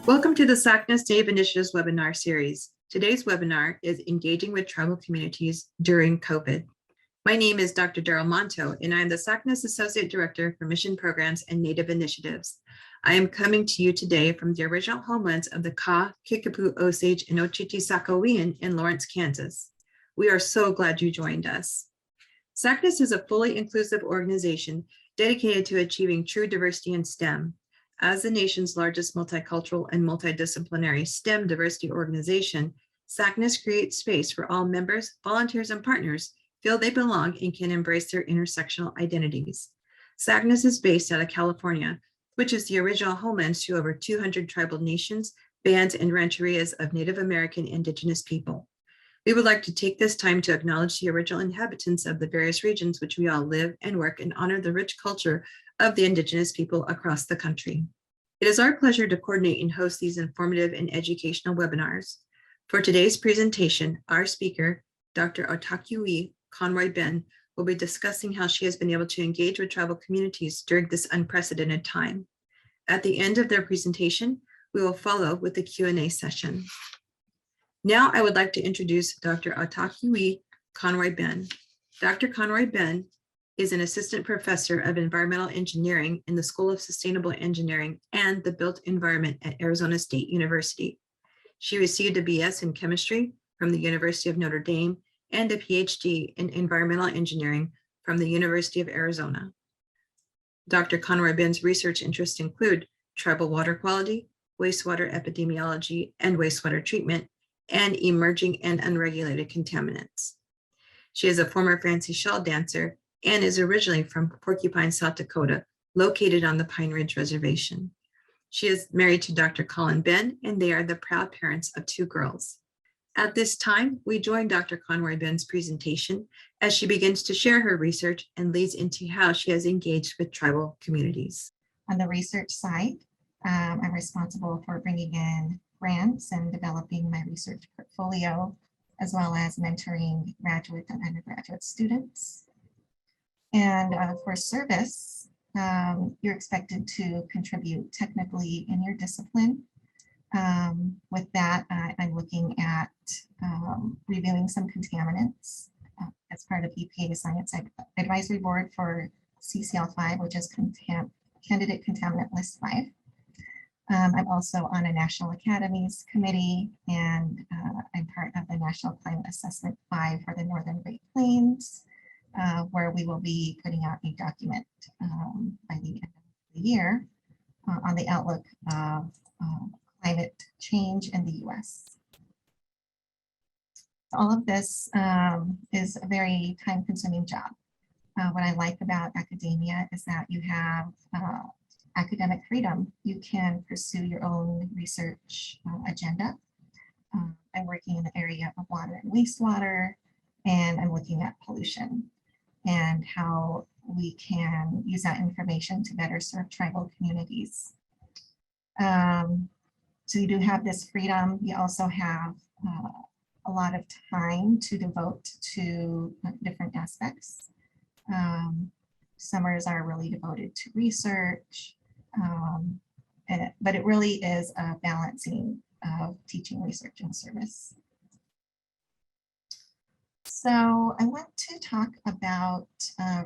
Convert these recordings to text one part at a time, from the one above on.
Welcome to the SACNAS Native Initiatives webinar series. Today's webinar is Engaging with Tribal Communities During COVID. My name is Dr. Daryl Monto, and I am the SACNAS Associate Director for Mission Programs and Native Initiatives. I am coming to you today from the original homelands of the Ka, Kickapoo, Osage, and Occhitissaquawean in Lawrence, Kansas. We are so glad you joined us. SACNAS is a fully inclusive organization dedicated to achieving true diversity in STEM. As the nation's largest multicultural and multidisciplinary STEM diversity organization, SACNAS creates space for all members, volunteers, and partners feel they belong and can embrace their intersectional identities. SACNAS is based out of California, which is the original homeland to over 200 tribal nations, bands, and rancherias of Native American Indigenous people. We would like to take this time to acknowledge the original inhabitants of the various regions which we all live and work and honor the rich culture of the Indigenous people across the country. It is our pleasure to coordinate and host these informative and educational webinars. For today's presentation, our speaker, Dr. Otakiwi Conroy Ben, will be discussing how she has been able to engage with tribal communities during this unprecedented time. At the end of their presentation, we will follow with the Q&A session. Now I would like to introduce Dr. Otakiwi Conroy Ben. Dr. Conroy Ben is an assistant professor of environmental engineering in the School of Sustainable Engineering and the Built Environment at Arizona State University. She received a BS in chemistry from the University of Notre Dame and a PhD in environmental engineering from the University of Arizona. Dr. Conroy Ben's research interests include tribal water quality, wastewater epidemiology and wastewater treatment, and emerging and unregulated contaminants. She is a former fancy shawl dancer and is originally from Porcupine, South Dakota, located on the Pine Ridge Reservation. She is married to Dr. Colin Ben, and they are the proud parents of 2 girls. At this time, we join Dr. Conroy Ben's presentation as she begins to share her research and leads into how she has engaged with tribal communities. On the research side, I'm responsible for bringing in grants and developing my research portfolio, as well as mentoring graduate and undergraduate students. And for service, you're expected to contribute technically in your discipline. With that, I'm looking at reviewing some contaminants as part of EPA Science Advisory Board for CCL5, which is Candidate Contaminant List 5. I'm also on a National Academies Committee, and I'm part of the National Climate Assessment 5 for the Northern Great Plains, where we will be putting out a document by the end of the year on the outlook of climate change in the US. All of this is a very time-consuming job. What I like about academia is that you have academic freedom. You can pursue your own research agenda. I'm working in the area of water and wastewater, and I'm looking at pollution and how we can use that information to better serve tribal communities. So you do have this freedom. You also have a lot of time to devote to different aspects. Summers are really devoted to research, but it really is a balancing of teaching, research, and service. So I want to talk about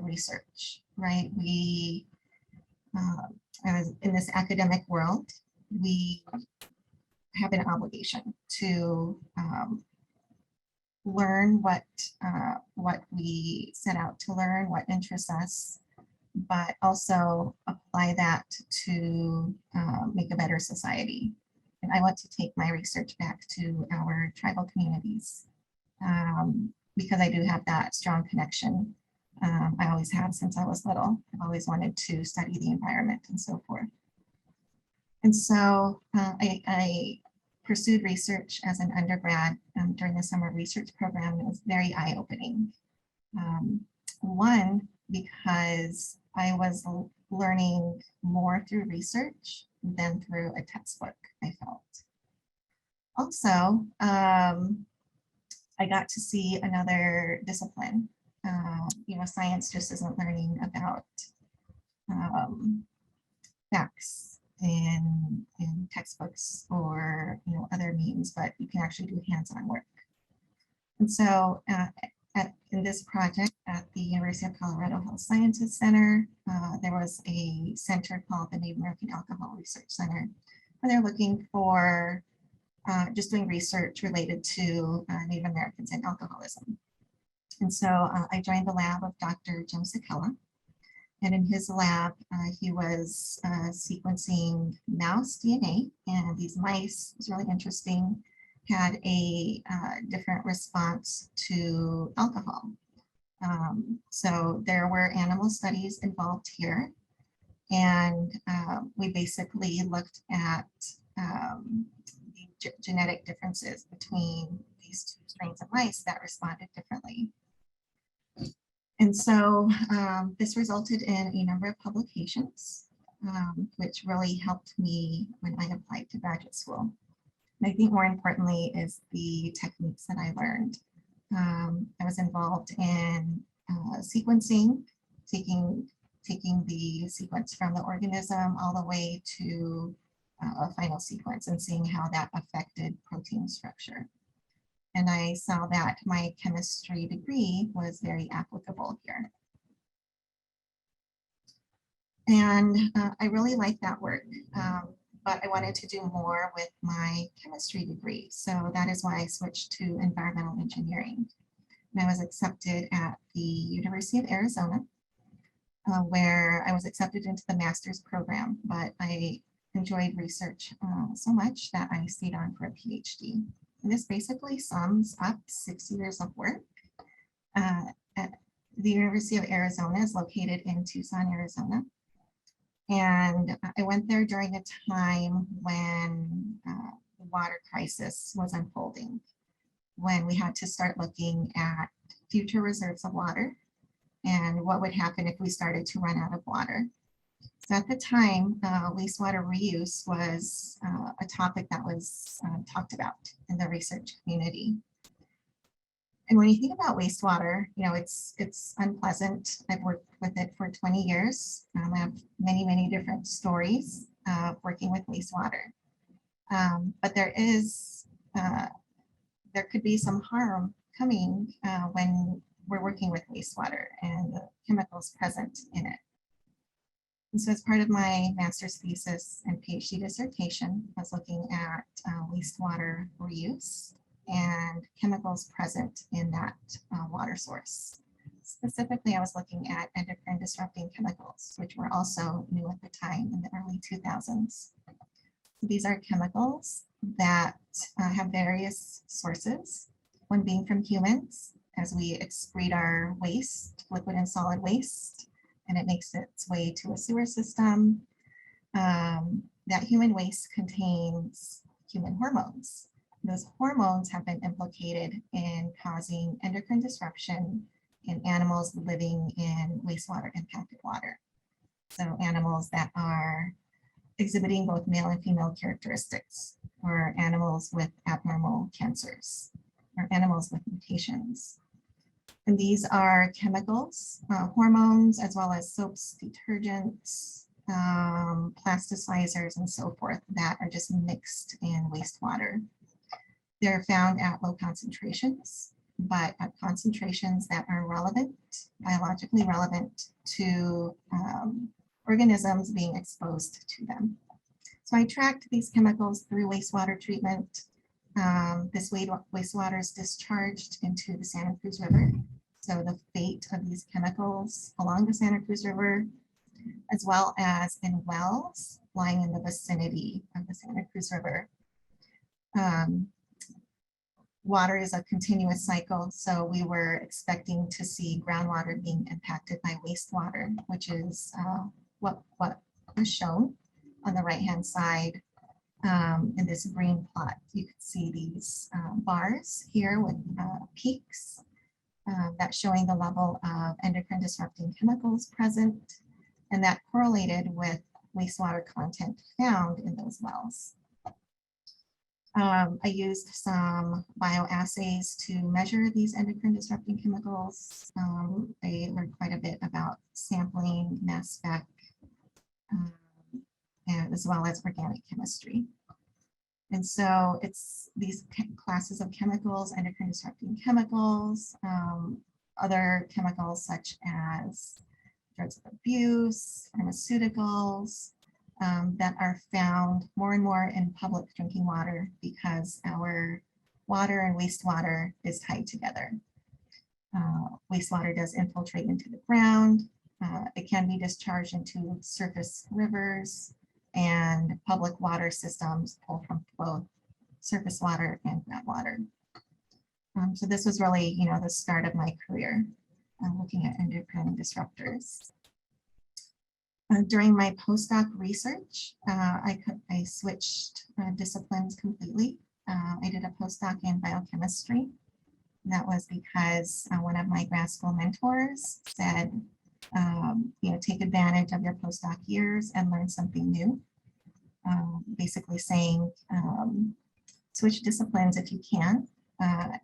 research, right? We, as in this academic world, we have an obligation to learn what we set out to learn, what interests us, but also apply that to make a better society. And I want to take my research back to our tribal communities because I do have that strong connection. I always have since I was little. I've always wanted to study the environment and so forth. And so I pursued research as an undergrad during the summer research program. It was very eye-opening. One, because I was learning more through research than through a textbook, I felt. Also, I got to see another discipline. Science just isn't learning about facts. in textbooks or other means, but you can actually do hands-on work. And so in this project at the University of Colorado Health Sciences Center, there was a center called the Native American Alcohol Research Center, where they're looking for just doing research related to Native Americans and alcoholism. And so I joined the lab of Dr. Jim Sakella. And in his lab, he was sequencing mouse DNA, and these mice, it was really interesting, had a different response to alcohol. So there were animal studies involved here, and we basically looked at the genetic differences between these two strains of mice that responded differently. And so this resulted in a number of publications, which really helped me when I applied to graduate school. And I think more importantly is the techniques that I learned. I was involved in sequencing, taking the sequence from the organism all the way to a final sequence and seeing how that affected protein structure. And I saw that my chemistry degree was very applicable here. And I really liked that work, but I wanted to do more with my chemistry degree. So that is why I switched to environmental engineering. And I was accepted at the University of Arizona, where I was accepted into the master's program, but I enjoyed research so much that I stayed on for a PhD. And this basically sums up 6 years of work. At the University of Arizona is located in Tucson, Arizona. And I went there during a time when the water crisis was unfolding, when we had to start looking at future reserves of water and what would happen if we started to run out of water. So at the time, wastewater reuse was a topic that was talked about in the research community. And when you think about wastewater, it's unpleasant. I've worked with it for 20 years. I have many different stories of working with wastewater. But there could be some harm coming when we're working with wastewater and the chemicals present in it. And so as part of my master's thesis and PhD dissertation, I was looking at wastewater reuse and chemicals present in that water source. Specifically, I was looking at endocrine disrupting chemicals, which were also new at the time in the early 2000s. So these are chemicals that have various sources, one being from humans, as we excrete our waste, liquid and solid waste, and it makes its way to a sewer system. That human waste contains human hormones. Those hormones have been implicated in causing endocrine disruption in animals living in wastewater impacted water. So animals that are exhibiting both male and female characteristics, or animals with abnormal cancers, or animals with mutations. And these are chemicals, hormones, as well as soaps, detergents, plasticizers, and so forth that are just mixed in wastewater. They're found at low concentrations, but at concentrations that are relevant, biologically relevant to organisms being exposed to them. So I tracked these chemicals through wastewater treatment. This wastewater is discharged into the Santa Cruz River. So the fate of these chemicals along the Santa Cruz River, as well as in wells lying in the vicinity of the Santa Cruz River. Water is a continuous cycle, so we were expecting to see groundwater being impacted by wastewater, which is what was shown on the right-hand side in this green plot. You can see these bars here with peaks that's showing the level of endocrine disrupting chemicals present, and that correlated with wastewater content found in those wells. I used some bioassays to measure these endocrine disrupting chemicals. I learned quite a bit about sampling, mass spec, and as well as organic chemistry. And so it's these classes of chemicals, endocrine disrupting chemicals, other chemicals such as drugs of abuse, pharmaceuticals, that are found more and more in public drinking water because our water and wastewater is tied together. Wastewater does infiltrate into the ground. It can be discharged into surface rivers, and public water systems pull from both surface water and groundwater. So this was really, the start of my career, looking at endocrine disruptors. During my postdoc research, I switched disciplines completely. I did a postdoc in biochemistry. That was because one of my grad school mentors said, take advantage of your postdoc years and learn something new. Basically saying, switch disciplines if you can,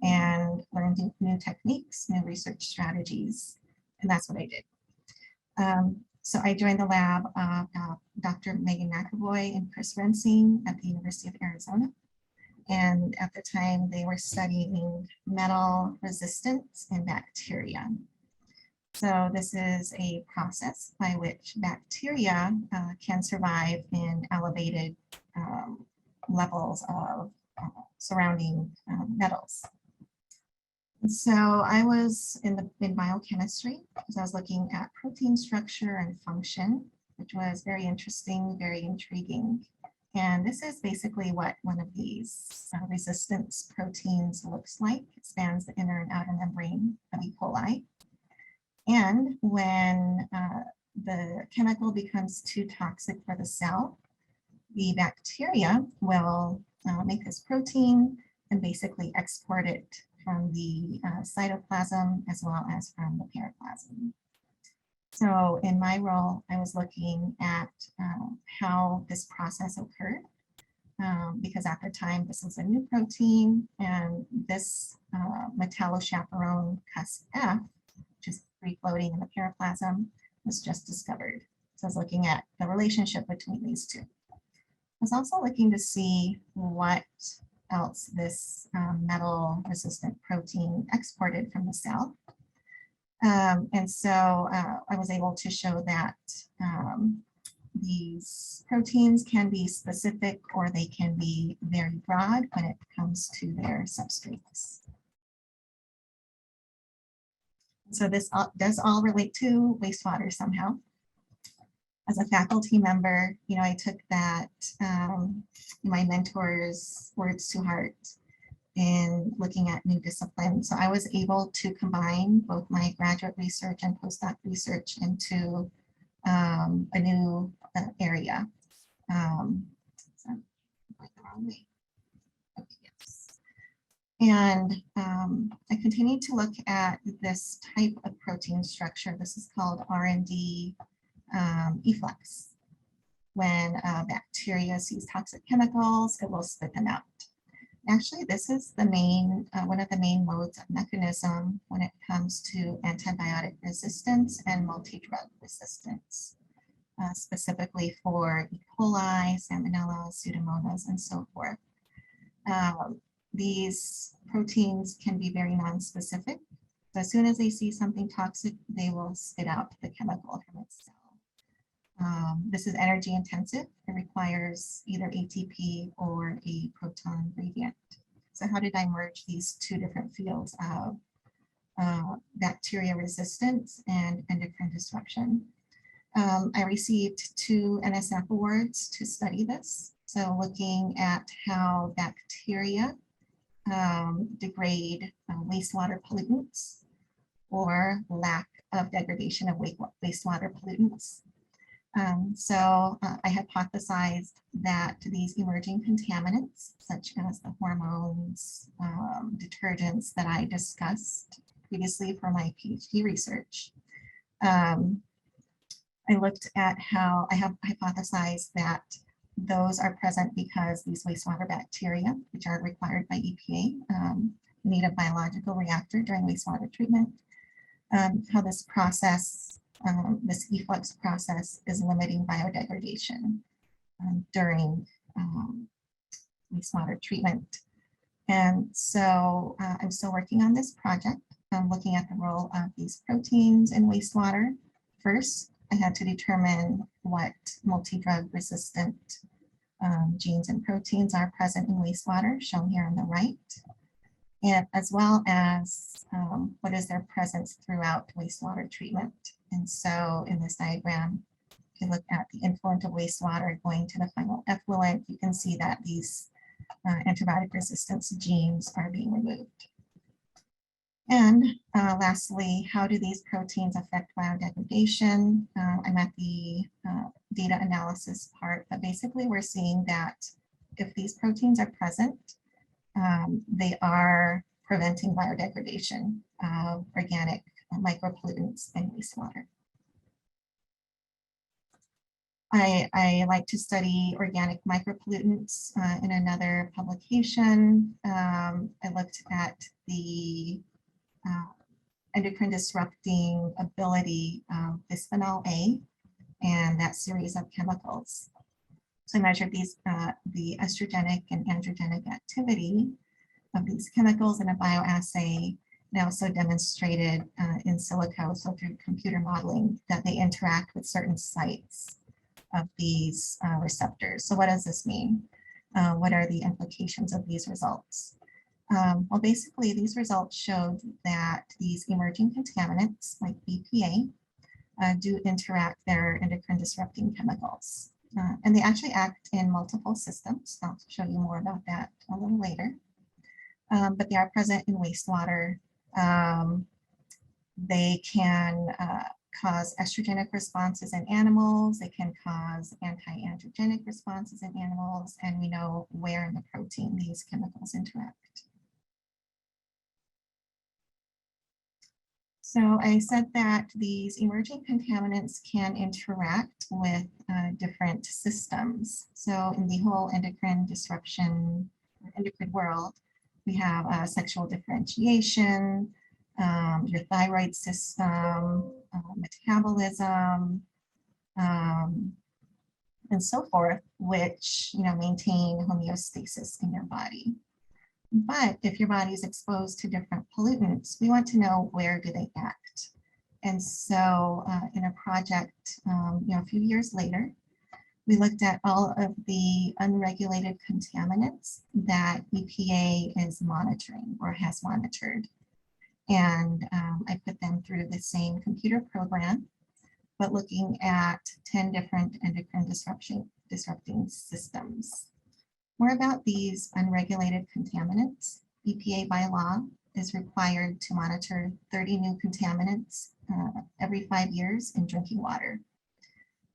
and learn new techniques, new research strategies. And that's what I did. So I joined the lab of Dr. Megan McAvoy and Chris Rensing at the University of Arizona. And at the time, they were studying metal resistance in bacteria. So this is a process by which bacteria can survive in elevated levels of surrounding metals. And so I was in biochemistry because I was looking at protein structure and function, which was very interesting, very intriguing. And this is basically what one of these resistance proteins looks like. It spans the inner and outer membrane of E. coli. And when the chemical becomes too toxic for the cell, the bacteria will make this protein and basically export it from the cytoplasm as well as from the periplasm. So in my role, I was looking at how this process occurred, because at the time, this was a new protein, and this metallochaperone cusp-F, which is free floating in the periplasm, was just discovered. So I was looking at the relationship between these two. I was also looking to see what else this metal-resistant protein exported from the cell. And so I was able to show that these proteins can be specific or they can be very broad when it comes to their substrates. So this does all relate to wastewater somehow. As a faculty member, I took that, my mentor's words to heart in looking at new disciplines. So I was able to combine both my graduate research and postdoc research into a new area. So I'm going the wrong way. Okay, yes. And I continued to look at this type of protein structure. This is called R&D efflux. When bacteria sees toxic chemicals, it will spit them out. Actually, this is the main, one of the main modes of mechanism when it comes to antibiotic resistance and multi-drug resistance, specifically for E. coli, Salmonella, Pseudomonas, and so forth. These proteins can be very non-specific. So as soon as they see something toxic, they will spit out the chemical from its cell. This is energy intensive. It requires either ATP or a proton gradient. So how did I merge these two different fields of bacteria resistance and endocrine disruption? I received 2 NSF awards to study this. So looking at how bacteria degrade wastewater pollutants or lack of degradation of wastewater pollutants. So I hypothesized that these emerging contaminants, such as the hormones, detergents that I discussed previously for my PhD research, I looked at how I have hypothesized that those are present because these wastewater bacteria, which are required by EPA, need a biological reactor during wastewater treatment, how this process, this efflux process is limiting biodegradation. during wastewater treatment. And so I'm still working on this project. I'm looking at the role of these proteins in wastewater. First, I had to determine what multi-drug resistant genes and proteins are present in wastewater, shown here on the right, and as well as what is their presence throughout wastewater treatment. And so in this diagram, if you look at the influent of wastewater going to the final effluent, you can see that these antibiotic resistance genes are being removed. And lastly, how do these proteins affect biodegradation? I'm at the data analysis part, but basically we're seeing that if these proteins are present, they are preventing biodegradation of organic micropollutants in wastewater. I like to study organic micropollutants in another publication. I looked at the endocrine disrupting ability of bisphenol A and that series of chemicals. So I measured these, the estrogenic and androgenic activity of these chemicals in a bioassay. And I also demonstrated in silico, so through computer modeling, that they interact with certain sites of these receptors. So what does this mean? What are the implications of these results? Well, basically, these results showed that these emerging contaminants, like BPA, do interact their endocrine disrupting chemicals. And they actually act in multiple systems. I'll show you more about that a little later. But they are present in wastewater. They can cause estrogenic responses in animals. They can cause anti-androgenic responses in animals. And we know where in the protein these chemicals interact. So I said that these emerging contaminants can interact with different systems. So in the whole endocrine disruption, endocrine world, we have sexual differentiation, your thyroid system, metabolism, and so forth, which maintain homeostasis in your body. But if your body is exposed to different pollutants, we want to know where do they act. And so in a project, a few years later, we looked at all of the unregulated contaminants that EPA is monitoring or has monitored. And I put them through the same computer program, but looking at 10 different endocrine disrupting systems. More about these unregulated contaminants. EPA by law is required to monitor 30 new contaminants every 5 years in drinking water.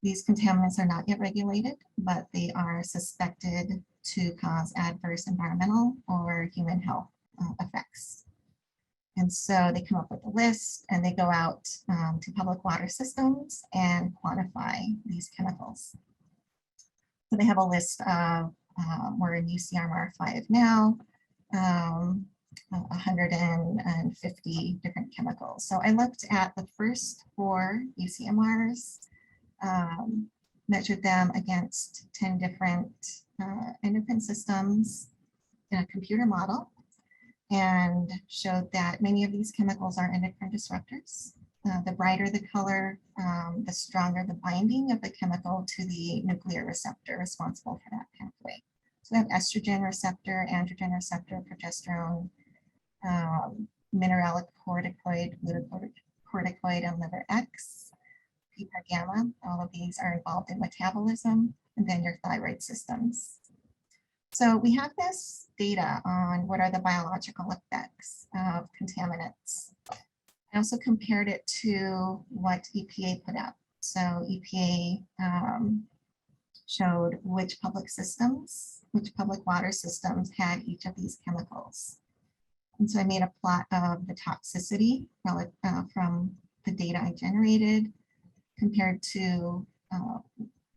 These contaminants are not yet regulated, but they are suspected to cause adverse environmental or human health effects. And so they come up with a list and they go out to public water systems and quantify these chemicals. So they have a list of, we're in UCMR 5 now, 150 different chemicals. So I looked at the first 4 UCMRs, measured them against 10 different endocrine systems in a computer model, and showed that many of these chemicals are endocrine disruptors. The brighter the color, the stronger the binding of the chemical to the nuclear receptor responsible for that pathway. So we have estrogen receptor, androgen receptor, progesterone, mineralocorticoid, glucocorticoid, and liver X, PPAR gamma. All of these are involved in metabolism, and then your thyroid systems. So we have this data on what are the biological effects of contaminants. I also compared it to what EPA put out. So EPA showed which public water systems had each of these chemicals. And so I made a plot of the toxicity from the data I generated compared to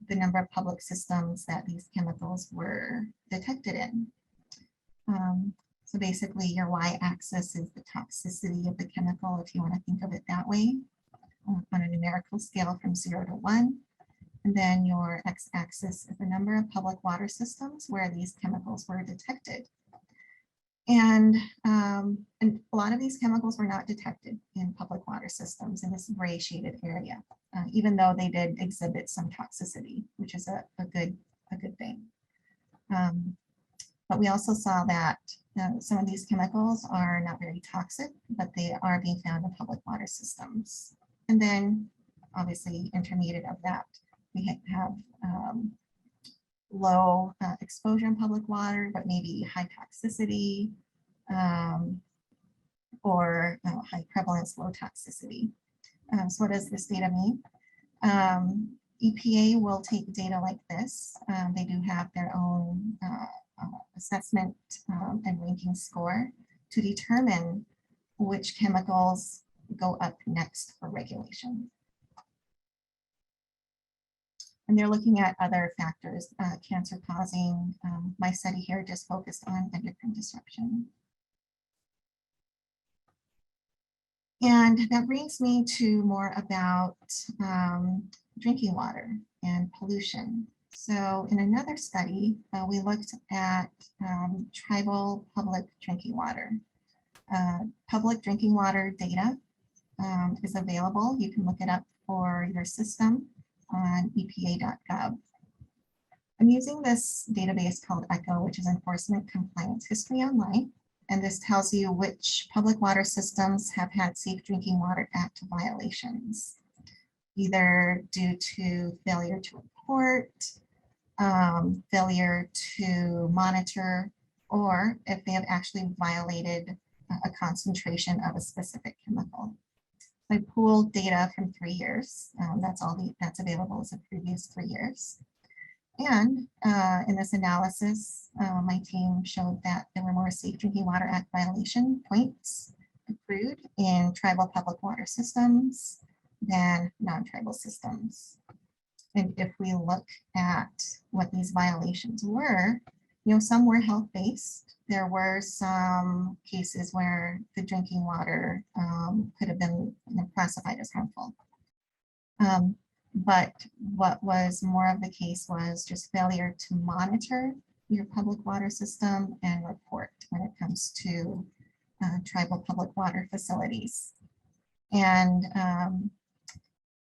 the number of public systems that these chemicals were detected in. So basically your y-axis is the toxicity of the chemical, if you want to think of it that way, on a numerical scale from 0 to 1. And then your x-axis is the number of public water systems where these chemicals were detected. And a lot of these chemicals were not detected in public water systems in this gray shaded area, even though they did exhibit some toxicity, which is a good thing. But we also saw that some of these chemicals are not very toxic, but they are being found in public water systems. And then obviously intermediate of that, we have low exposure in public water, but maybe high toxicity or high prevalence, low toxicity. So what does this data mean? EPA will take data like this. They do have their own assessment and ranking score to determine which chemicals go up next for regulation. And they're looking at other factors, cancer causing. My study here just focused on endocrine disruption. And that brings me to more about drinking water and pollution. So in another study, we looked at tribal public drinking water. Public drinking water data is available. You can look it up for your system on epa.gov. I'm using this database called ECHO, which is Enforcement Compliance History Online. And this tells you which public water systems have had Safe Drinking Water Act violations, either due to failure to report, failure to monitor, or if they have actually violated a concentration of a specific chemical. I pooled data from 3 years. That's all that's available is the previous 3 years. And in this analysis, my team showed that there were more Safe Drinking Water Act violation points accrued in tribal public water systems than non-tribal systems. And if we look at what these violations were, some were health-based. There were some cases where the drinking water could have been classified as harmful. But what was more of the case was just failure to monitor your public water system and report when it comes to tribal public water facilities. And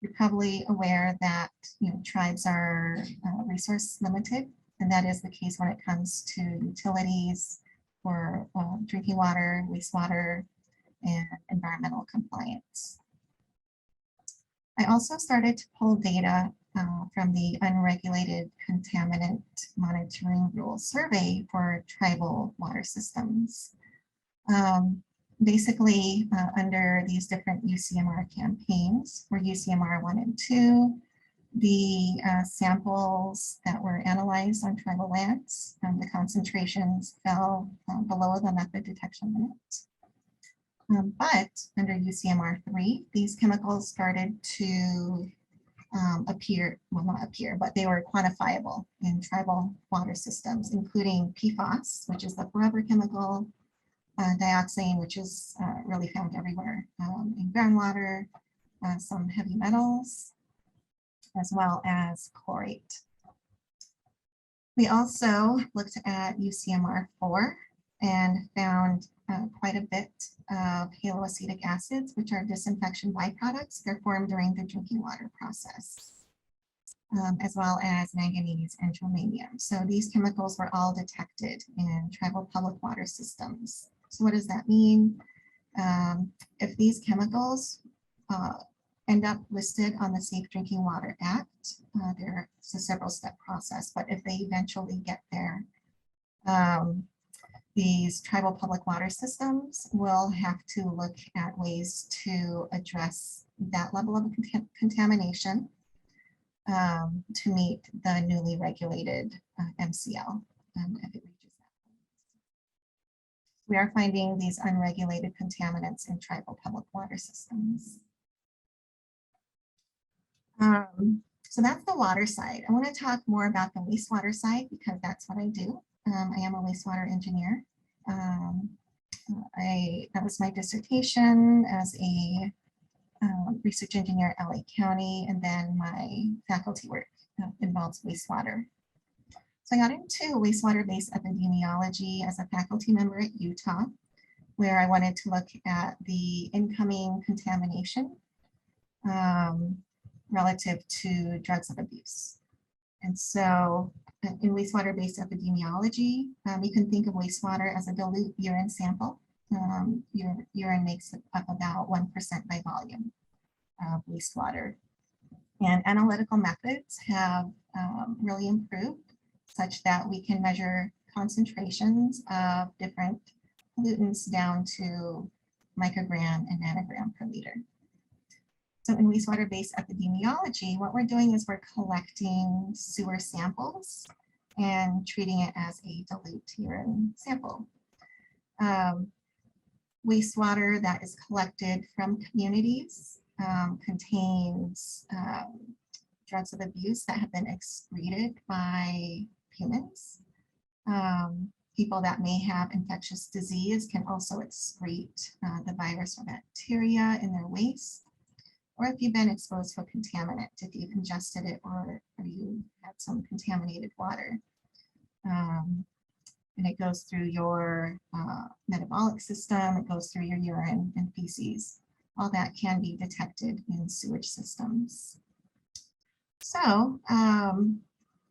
you're probably aware that tribes are resource limited, and that is the case when it comes to utilities for drinking water, wastewater, and environmental compliance. I also started to pull data from the Unregulated Contaminant Monitoring Rule Survey for tribal water systems. Basically, under these different UCMR campaigns for UCMR 1 and 2, the samples that were analyzed on tribal lands, the concentrations fell below the method detection limit. But under UCMR 3, these chemicals started to appear, well, not appear, but they were quantifiable in tribal water systems, including PFAS, which is the forever chemical, dioxane, which is really found everywhere in groundwater, some heavy metals, as well as chlorate. We also looked at UCMR 4 and found quite a bit of haloacetic acids, which are disinfection byproducts. They're formed during the drinking water process, as well as manganese and germanium. So these chemicals were all detected in tribal public water systems. So what does that mean? If these chemicals end up listed on the Safe Drinking Water Act, it's a several step process, but if they eventually get there, these tribal public water systems will have to look at ways to address that level of contamination to meet the newly regulated MCL if it reaches that point. We are finding these unregulated contaminants in tribal public water systems. So that's the water side. I want to talk more about the wastewater side because that's what I do. I am a wastewater engineer. That was my dissertation as a research engineer at LA County, and then my faculty work involves wastewater. So I got into wastewater-based epidemiology as a faculty member at Utah, where I wanted to look at the incoming contamination relative to drugs of abuse. And so in wastewater-based epidemiology, you can think of wastewater as a dilute urine sample. Your urine makes up about 1% by volume of wastewater. And analytical methods have really improved such that we can measure concentrations of different pollutants down to microgram and nanogram per liter. So in wastewater-based epidemiology, what we're doing is we're collecting sewer samples and treating it as a dilute urine sample. Wastewater that is collected from communities contains drugs of abuse that have been excreted by humans. People that may have infectious disease can also excrete the virus or bacteria in their waste. Or if you've been exposed to a contaminant, if you've ingested it or you had some contaminated water. And it goes through your metabolic system, it goes through your urine and feces. All that can be detected in sewage systems. So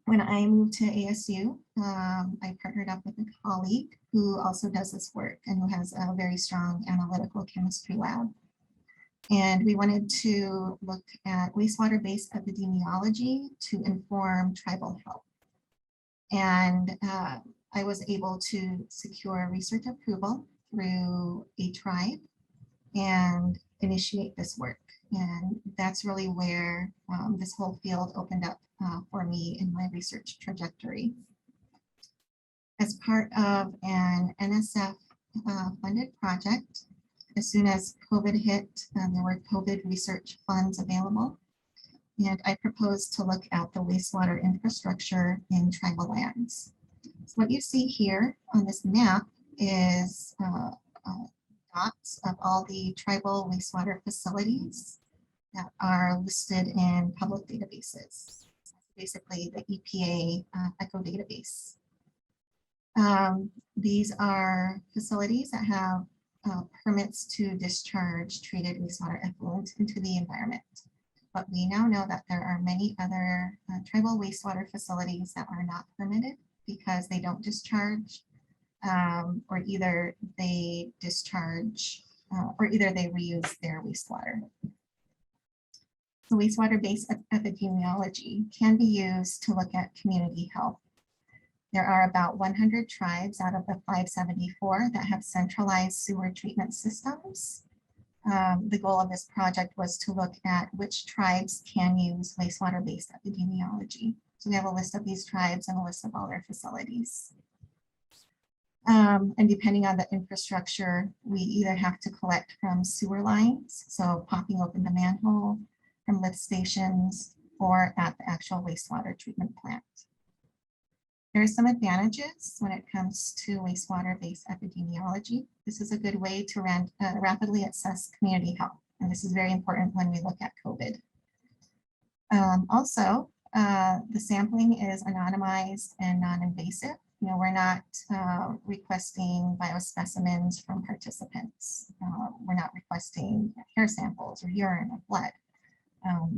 when I moved to ASU, I partnered up with a colleague who also does this work and who has a very strong analytical chemistry lab. And we wanted to look at wastewater-based epidemiology to inform tribal health. And I was able to secure research approval through a tribe and initiate this work. And that's really where this whole field opened up for me in my research trajectory. As part of an NSF funded project, as soon as COVID hit, there were COVID research funds available. And I proposed to look at the wastewater infrastructure in tribal lands. So what you see here on this map is dots of all the tribal wastewater facilities that are listed in public databases. Basically the EPA ECHO database. These are facilities that have permits to discharge treated wastewater effluent into the environment. But we now know that there are many other tribal wastewater facilities that are not permitted because they don't discharge, or either they discharge, or either they reuse their wastewater. So wastewater-based epidemiology can be used to look at community health. There are about 100 tribes out of the 574 that have centralized sewer treatment systems. The goal of this project was to look at which tribes can use wastewater-based epidemiology. So we have a list of these tribes and a list of all their facilities. And depending on the infrastructure, we either have to collect from sewer lines, so popping open the manhole, from lift stations, or at the actual wastewater treatment plant. There are some advantages when it comes to wastewater-based epidemiology. This is a good way to rapidly assess community health, and this is very important when we look at COVID. Also, the sampling is anonymized and non-invasive. You know, we're not requesting biospecimens from participants. We're not requesting hair samples or urine or blood.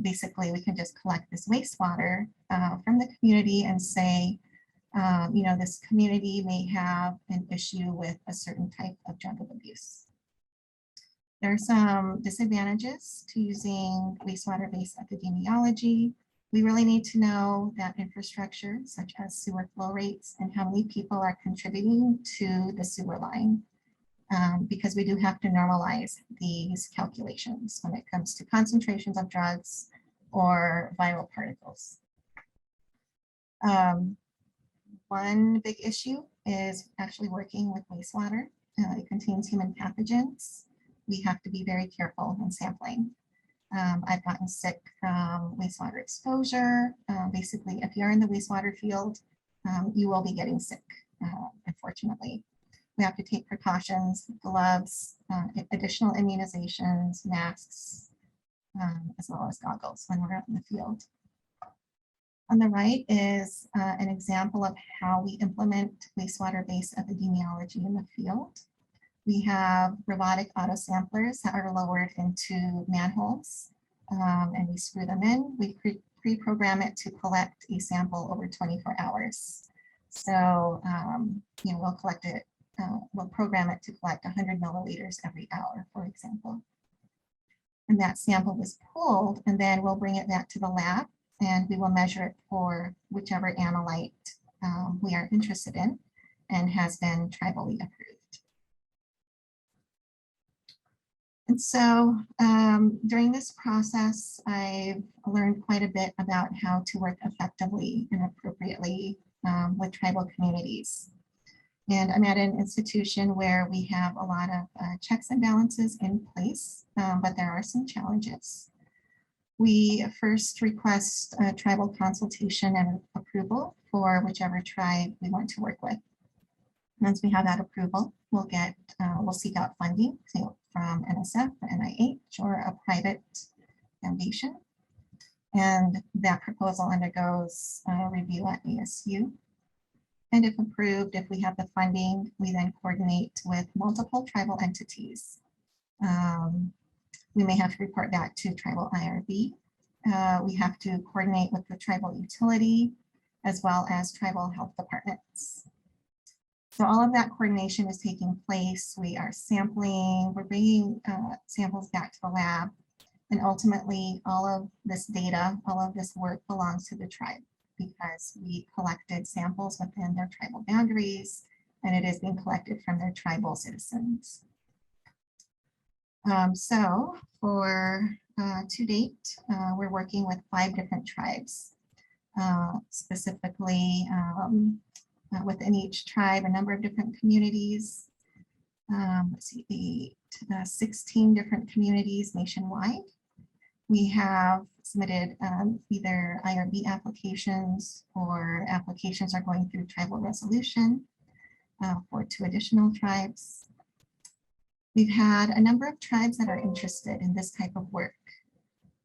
Basically, we can just collect this wastewater from the community and say, you know, this community may have an issue with a certain type of drug of abuse. There are some disadvantages to using wastewater-based epidemiology. We really need to know that infrastructure, such as sewer flow rates and how many people are contributing to the sewer line, because we do have to normalize these calculations when it comes to concentrations of drugs or viral particles. One big issue is actually working with wastewater. It contains human pathogens. We have to be very careful when sampling. I've gotten sick from wastewater exposure. Basically, if you're in the wastewater field, you will be getting sick, unfortunately. We have to take precautions, gloves, additional immunizations, masks, as well as goggles when we're out in the field. On the right is an example of how we implement wastewater-based epidemiology in the field. We have robotic auto-samplers that are lowered into manholes, and we screw them in. We pre-program it to collect a sample over 24 hours. So, we'll collect it, we'll program it to collect 100 milliliters every hour, for example. And that sample was pulled, and then we'll bring it back to the lab, and we will measure it for whichever analyte we are interested in and has been tribally approved. And so during this process, I've learned quite a bit about how to work effectively and appropriately with tribal communities. And I'm at an institution where we have a lot of checks and balances in place, but there are some challenges. We first request a tribal consultation and approval for whichever tribe we want to work with. Once we have that approval, we'll seek out funding from NSF, NIH, or a private foundation. And that proposal undergoes review at ASU. And if approved, if we have the funding, we then coordinate with multiple tribal entities. We may have to report back to tribal IRB. We have to coordinate with the tribal utility as well as tribal health departments. So all of that coordination is taking place. We are sampling, we're bringing samples back to the lab, and ultimately all of this data, all of this work belongs to the tribe because we collected samples within their tribal boundaries, and it is being collected from their tribal citizens. So for to date, we're working with 5 different tribes, specifically within each tribe, a number of different communities. Let's see, 16 different communities nationwide. We have submitted either IRB applications or applications are going through tribal resolution for 2 additional tribes. We've had a number of tribes that are interested in this type of work.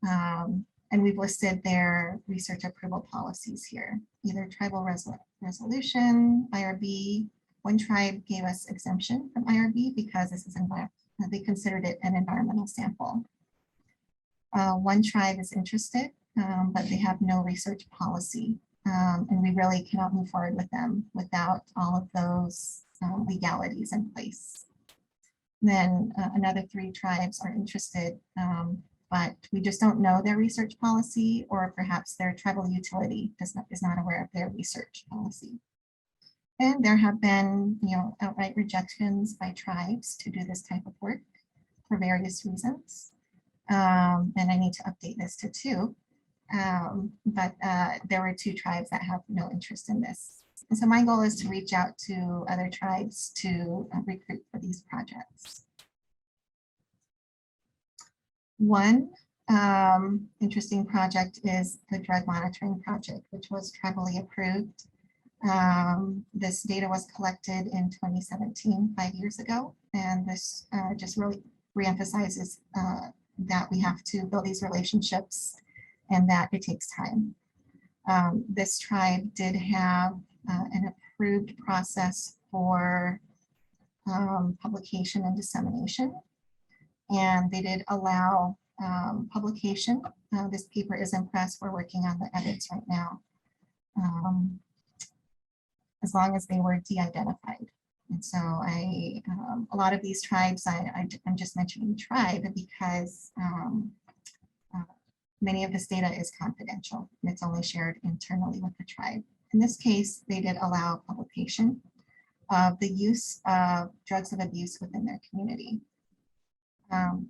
And we've listed their research approval policies here, either tribal resolution, IRB. One tribe gave us exemption from IRB because this is they considered it an environmental sample. One tribe is interested, but they have no research policy. And we really cannot move forward with them without all of those legalities in place. Then another 3 tribes are interested, but we just don't know their research policy, or perhaps their tribal utility is not aware of their research policy. And there have been, outright rejections by tribes to do this type of work for various reasons. And I need to update this to 2. But there were 2 tribes that have no interest in this. And so my goal is to reach out to other tribes to recruit for these projects. One interesting project is the drug monitoring project, which was tribally approved. This data was collected in 2017, 5 years ago, and this just really reemphasizes that we have to build these relationships and that it takes time. This tribe did have an approved process for publication and dissemination, and they did allow publication. This paper is in press. We're working on the edits right now, as long as they were de-identified. And so a lot of these tribes, I'm just mentioning tribe because many of this data is confidential and it's only shared internally with the tribe. In this case, they did allow publication of the use of drugs of abuse within their community.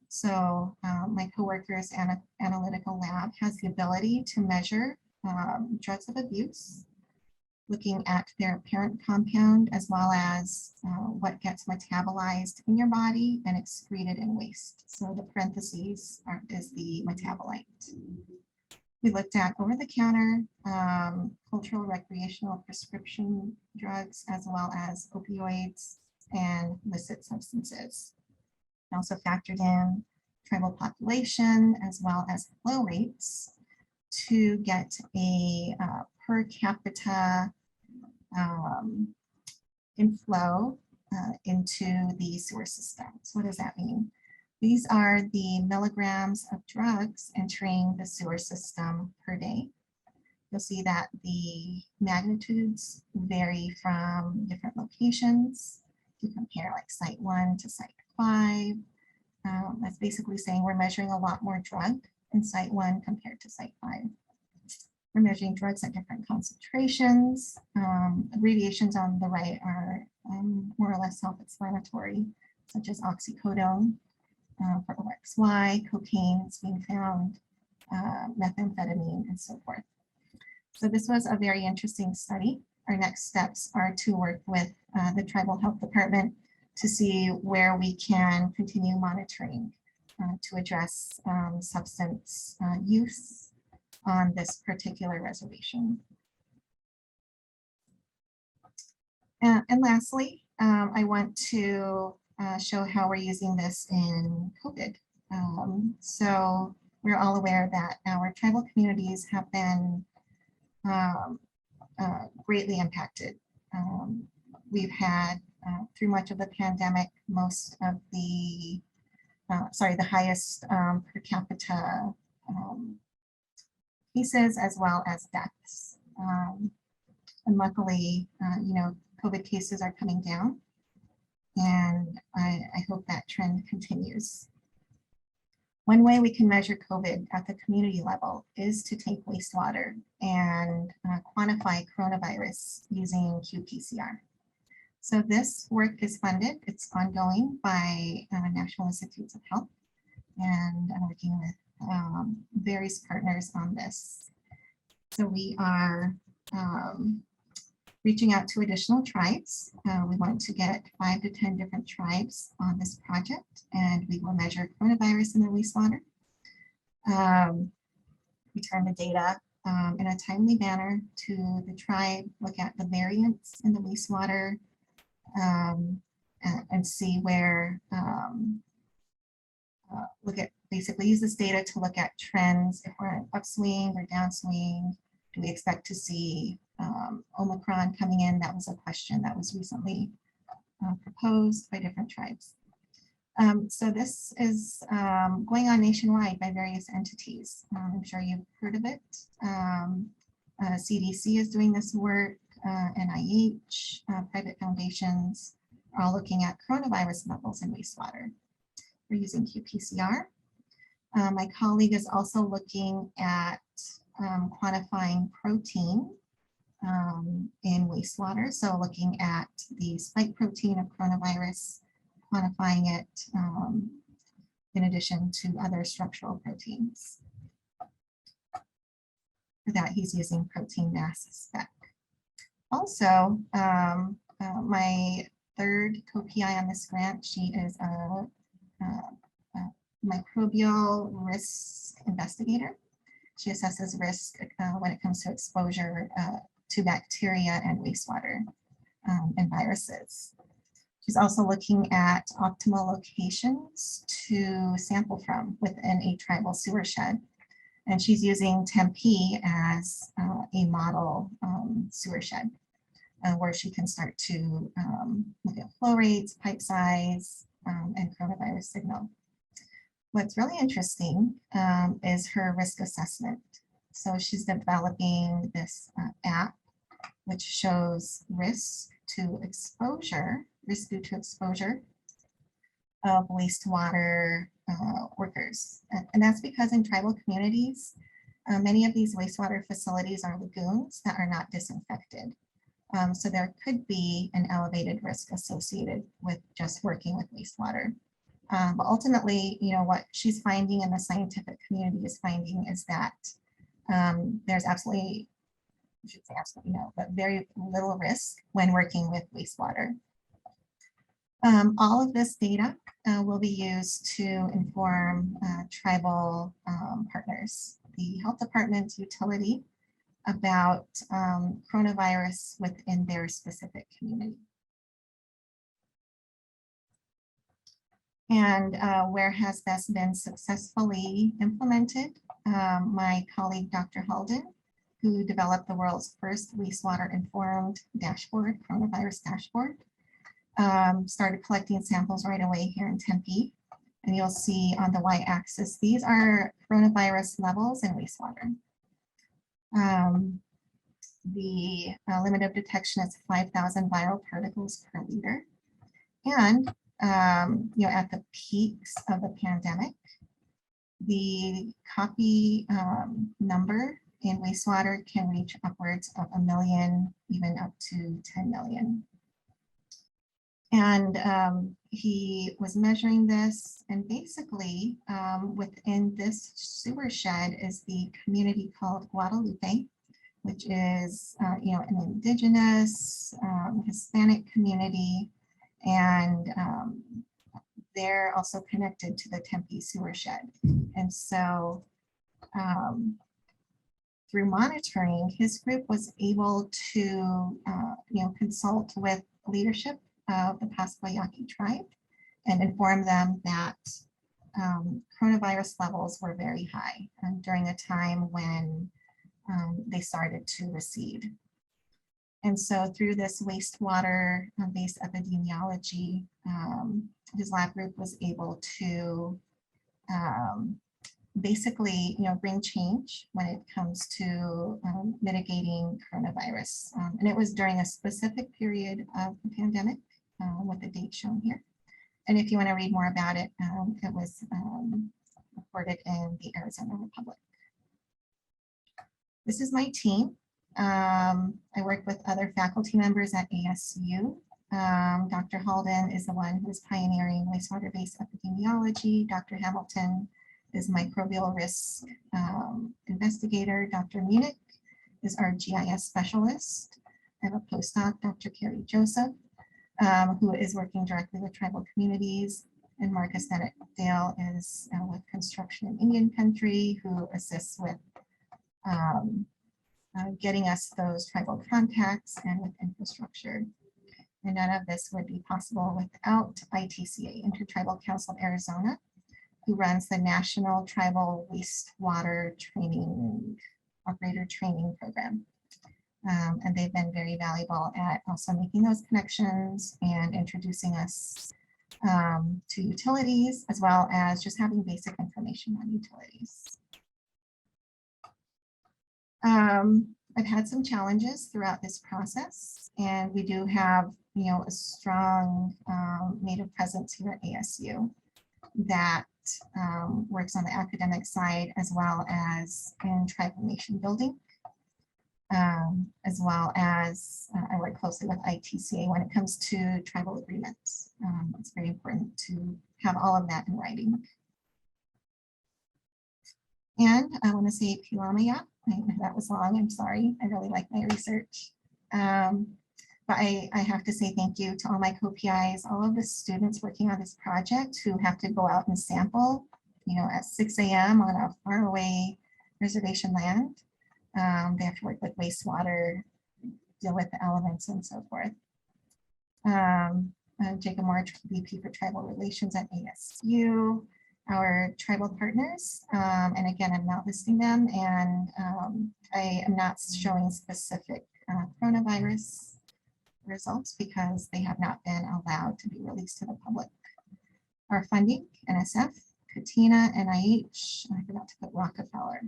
So my coworker's analytical lab has the ability to measure drugs of abuse, looking at their parent compound as well as what gets metabolized in your body and excreted in waste. So the parentheses is the metabolite. We looked at over-the-counter, cultural, recreational, prescription drugs, as well as opioids and illicit substances. We also factored in tribal population as well as flow rates to get a per capita inflow into the sewer systems. What does that mean? These are the milligrams of drugs entering the sewer system per day. You'll see that the magnitudes vary from different locations. You compare like site 1 to site 5. That's basically saying we're measuring a lot more drug in site 1 compared to site 5. We're measuring drugs at different concentrations. Abbreviations on the right are more or less self-explanatory, such as oxycodone for OXY, cocaine is being found, methamphetamine, and so forth. So this was a very interesting study. Our next steps are to work with the Tribal Health Department to see where we can continue monitoring to address substance use on this particular reservation. And lastly, I want to show how we're using this in COVID. So we're all aware that our tribal communities have been greatly impacted. We've had, through much of the pandemic, most of the, the highest per capita cases as well as deaths. And luckily, COVID cases are coming down, and I hope that trend continues. One way we can measure COVID at the community level is to take wastewater and quantify coronavirus using qPCR. So this work is funded, it's ongoing by National Institutes of Health, and I'm working with various partners on this. So we are reaching out to additional tribes. We want to get 5 to 10 different tribes on this project, and we will measure coronavirus in the wastewater. Return the data in a timely manner to the tribe, look at the variants in the wastewater, and see where, basically use this data to look at trends. If we're upswing or downswing, do we expect to see Omicron coming in? That was a question that was recently proposed by different tribes. So this is going on nationwide by various entities. I'm sure you've heard of it. CDC is doing this work, NIH, private foundations are all looking at coronavirus levels in wastewater. We're using qPCR. My colleague is also looking at quantifying protein in wastewater. So looking at the spike protein of coronavirus, quantifying it in addition to other structural proteins. For that, he's using protein mass spec. Also, my third co-PI on this grant, she is a microbial risk investigator. She assesses risk when it comes to exposure to bacteria and wastewater and viruses. She's also looking at optimal locations to sample from within a tribal sewer shed. And she's using Tempe as a model sewer shed where she can start to look at flow rates, pipe size, and coronavirus signal. What's really interesting is her risk assessment. So she's developing this app which shows risk to exposure, risk due to exposure of wastewater workers. And that's because in tribal communities, many of these wastewater facilities are lagoons that are not disinfected. So there could be an elevated risk associated with just working with wastewater. But ultimately, what she's finding and the scientific community is finding is that there's absolutely, I should say absolutely no, but very little risk when working with wastewater. All of this data will be used to inform tribal partners, the health department's utility about coronavirus within their specific community. And where has this been successfully implemented? my colleague, Dr. Halden, who developed the world's first wastewater-informed dashboard, coronavirus dashboard, started collecting samples right away here in Tempe. And you'll see on the y-axis, these are coronavirus levels in wastewater. The limit of detection is 5,000 viral particles per liter. And at the peaks of the pandemic, the copy number in wastewater can reach upwards of 1 million, even up to 10 million. And he was measuring this, and basically within this sewer shed is the community called Guadalupe, which is an indigenous Hispanic community, and they're also connected to the Tempe sewer shed. And so through monitoring, his group was able to consult with leadership of the Pascua-Yaqui tribe and inform them that coronavirus levels were very high during a time when they started to recede. And so through this wastewater-based epidemiology, his lab group was able to basically bring change when it comes to mitigating coronavirus. And it was during a specific period of the pandemic with the date shown here. And if you want to read more about it, it was reported in the Arizona Republic. This is my team. I work with other faculty members at ASU. Dr. Halden is the one who is pioneering wastewater-based epidemiology. Dr. Hamilton is microbial risk investigator. Dr. Munich is our GIS specialist. I have a postdoc, Dr. Carrie Joseph, who is working directly with tribal communities. And Marcus Dale is with construction in Indian country, who assists with getting us those tribal contacts and with infrastructure. And none of this would be possible without ITCA, Intertribal Council of Arizona, who runs the National Tribal Wastewater Training Operator Training Program. And they've been very valuable at also making those connections and introducing us to utilities, as well as just having basic information on utilities. I've had some challenges throughout this process, and we do have, a strong Native presence here at ASU that works on the academic side, as well as in tribal nation building, as well as I work closely with ITCA when it comes to tribal agreements. It's very important to have all of that in writing. And I want to say Pilamaya. I know that was long, I'm sorry. I really like my research. But I have to say thank you to all my co-PIs, all of the students working on this project who have to go out and sample, at 6 a.m. on a faraway reservation land. They have to work with wastewater, deal with the elements and so forth. Jacob Moore, VP for Tribal Relations at ASU. Our tribal partners, and again, I'm not listing them, and I am not showing specific coronavirus results because they have not been allowed to be released to the public. Our funding, NSF, Katina, NIH, and I forgot to put Rockefeller.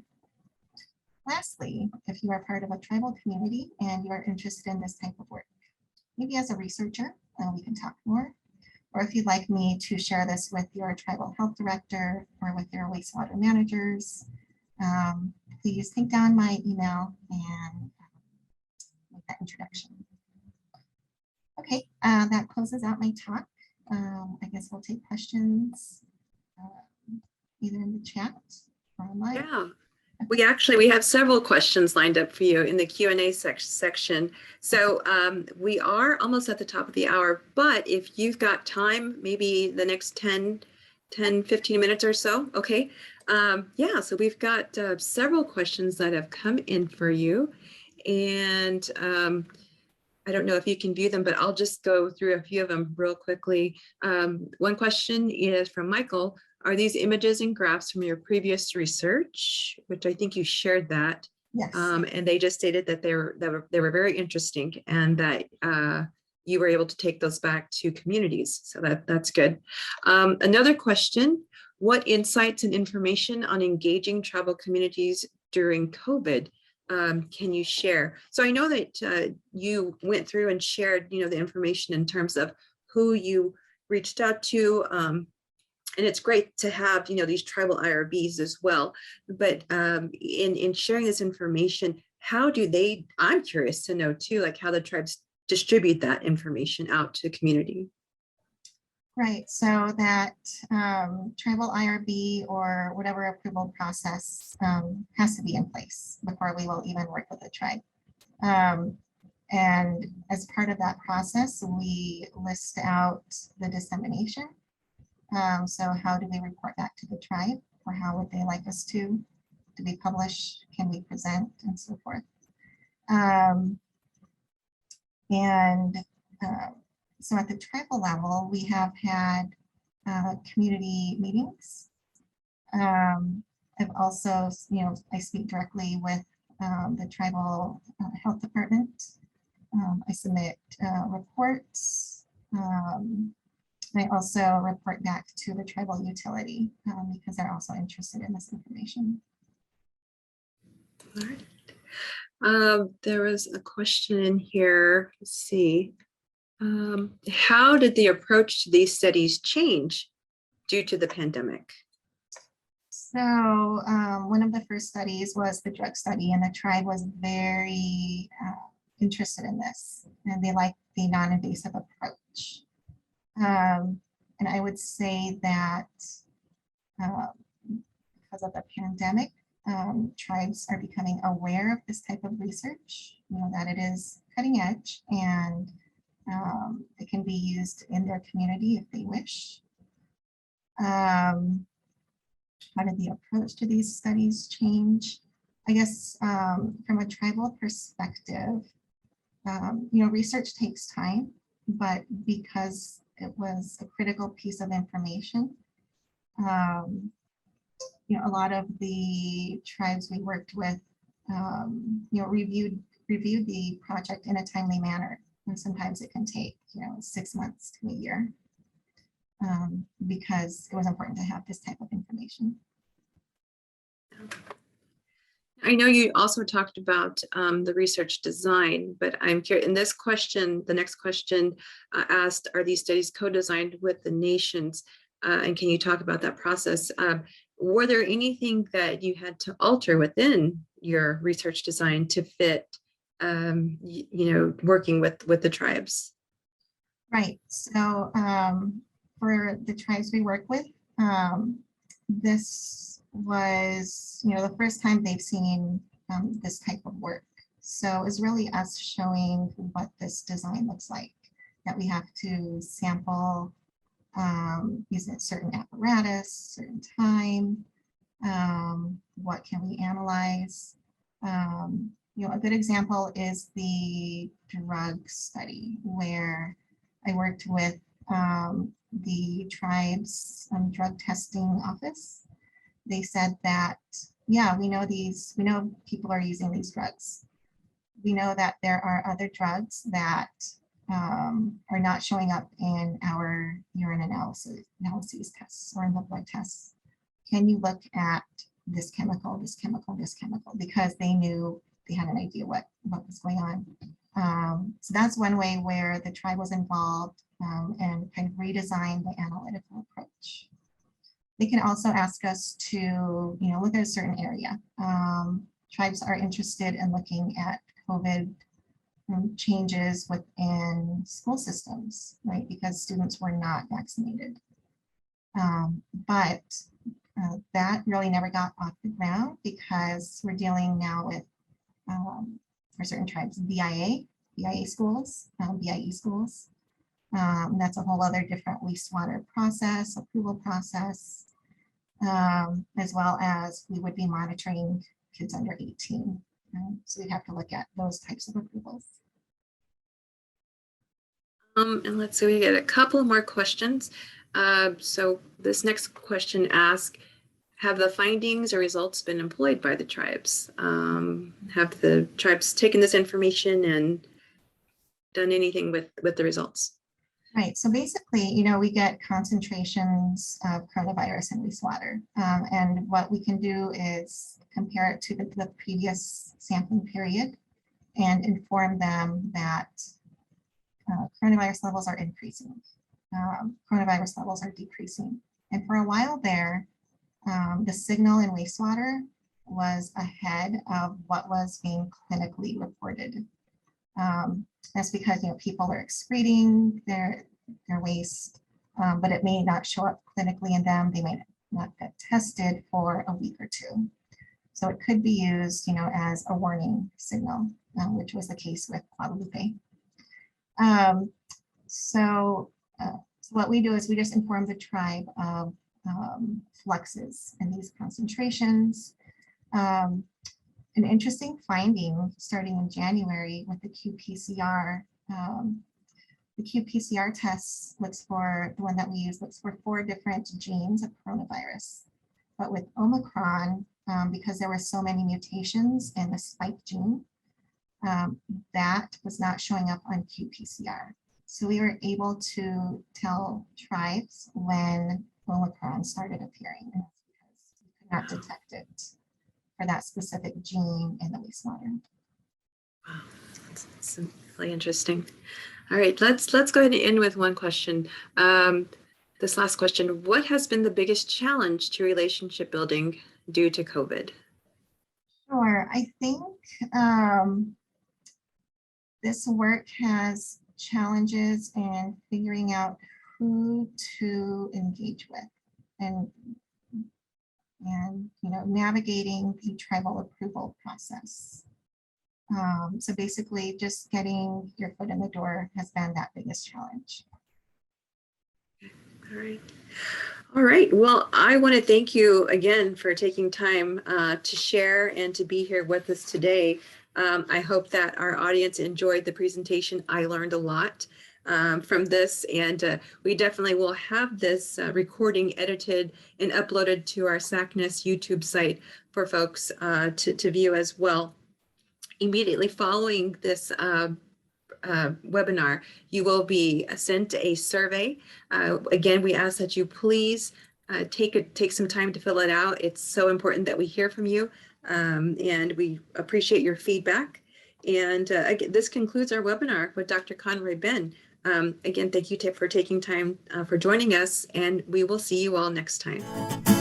Lastly, if you are part of a tribal community and you are interested in this type of work, maybe as a researcher, we can talk more. Or if you'd like me to share this with your tribal health director or with your wastewater managers, please take down my email and make that introduction. Okay, that closes out my talk. I guess we'll take questions either in the chat or online. Yeah. We have several questions lined up for you in the Q&A section. So we are almost at the top of the hour, but if you've got time, maybe the next 10, 15 minutes or so. Okay. Yeah, so we've got several questions that have come in for you. And I don't know if you can view them, but I'll just go through a few of them real quickly. One question is from Michael. Are these images and graphs from your previous research, which I think you shared that? Yes. And they just stated that they were very interesting and that you were able to take those back to communities. So that's good. Another question, what insights and information on engaging tribal communities during COVID can you share? So I know that you went through and shared, the information in terms of who you reached out to, and it's great to have, these tribal IRBs as well. But in sharing this information, how do they, I'm curious to know too, like how the tribes distribute that information out to the community. Right, so that tribal IRB or whatever approval process has to be in place before we will even work with the tribe. And as part of that process, we list out the dissemination. So how do we report that to the tribe, or how would they like us to? Do we publish? Can we present? And so forth. So at the tribal level, we have had community meetings. I've also, I speak directly with the tribal health department. I submit reports. I also report back to the tribal utility because they're also interested in this information. All right. There was a question in here. Let's see. How did the approach to these studies change due to the pandemic? So one of the first studies was the drug study, and the tribe was very interested in this, and they liked the non-invasive approach. And I would say that because of the pandemic, tribes are becoming aware of this type of research, that it is cutting edge and it can be used in their community if they wish. How did the approach to these studies change? I guess from a tribal perspective, research takes time, but because it was a critical piece of information, a lot of the tribes we worked with, reviewed the project in a timely manner. And sometimes it can take, 6 months to a year because it was important to have this type of information. I know you also talked about the research design, but I'm curious, in this question, the next question asked, are these studies co-designed with the nations? And can you talk about that process? Were there anything that you had to alter within your research design to fit, working with the tribes? Right. So for the tribes we work with, this was, the first time they've seen this type of work. So it's really us showing what this design looks like, that we have to sample using a certain apparatus, certain time, what can we analyze. A good example is the drug study, where I worked with the tribe's drug testing office. They said that, yeah, we know people are using these drugs. We know that there are other drugs that are not showing up in our urine analyses tests or in the blood tests. Can you look at this chemical, this chemical, this chemical? Because they knew, they had an idea what was going on. So that's one way where the tribe was involved and kind of redesigned the analytical approach. They can also ask us to, look at a certain area. Tribes are interested in looking at COVID changes within school systems, right? Because students were not vaccinated. But that really never got off the ground because we're dealing now with, for certain tribes, BIA schools, BIE schools. That's a whole other different wastewater process, approval process, as well as we would be monitoring kids under 18. So we'd have to look at those types of approvals. And let's see, we get a couple more questions. So this next question asks, have the findings or results been employed by the tribes? Have the tribes taken this information and done anything with the results? Right. So basically, we get concentrations of coronavirus in wastewater. And what we can do is compare it to the previous sampling period and inform them that coronavirus levels are increasing. Coronavirus levels are decreasing. And for a while there, the signal in wastewater was ahead of what was being clinically reported. That's because people are excreting their waste, but it may not show up clinically in them. They may not get tested for a week or two. So it could be used, as a warning signal, which was the case with Guadalupe. So what we do is we just inform the tribe of fluxes in these concentrations. An interesting finding starting in January with the qPCR. The qPCR test looks for, the one that we use, looks for 4 different genes of coronavirus. But with Omicron, because there were so many mutations in the spike gene, that was not showing up on qPCR. So we were able to tell tribes when Omicron started appearing, and that's because we could not detect it for that specific gene in the wastewater. Wow, that's really interesting. All right, let's go ahead and end with one question. This last question: what has been the biggest challenge to relationship building due to COVID? Sure, I think this work has challenges in figuring out who to engage with, and navigating the tribal approval process. So basically just getting your foot in the door has been that biggest challenge. All right. All right. Well, I want to thank you again for taking time to share and to be here with us today. I hope that our audience enjoyed the presentation. I learned a lot from this, and we definitely will have this recording edited and uploaded to our SACNAS YouTube site for folks to view as well. Immediately following this webinar, you will be sent a survey. Again, we ask that you please take some time to fill it out. It's so important that we hear from you, and we appreciate your feedback. And again, this concludes our webinar with Dr. Conroy Ben. Again, thank you for taking time for joining us, and we will see you all next time.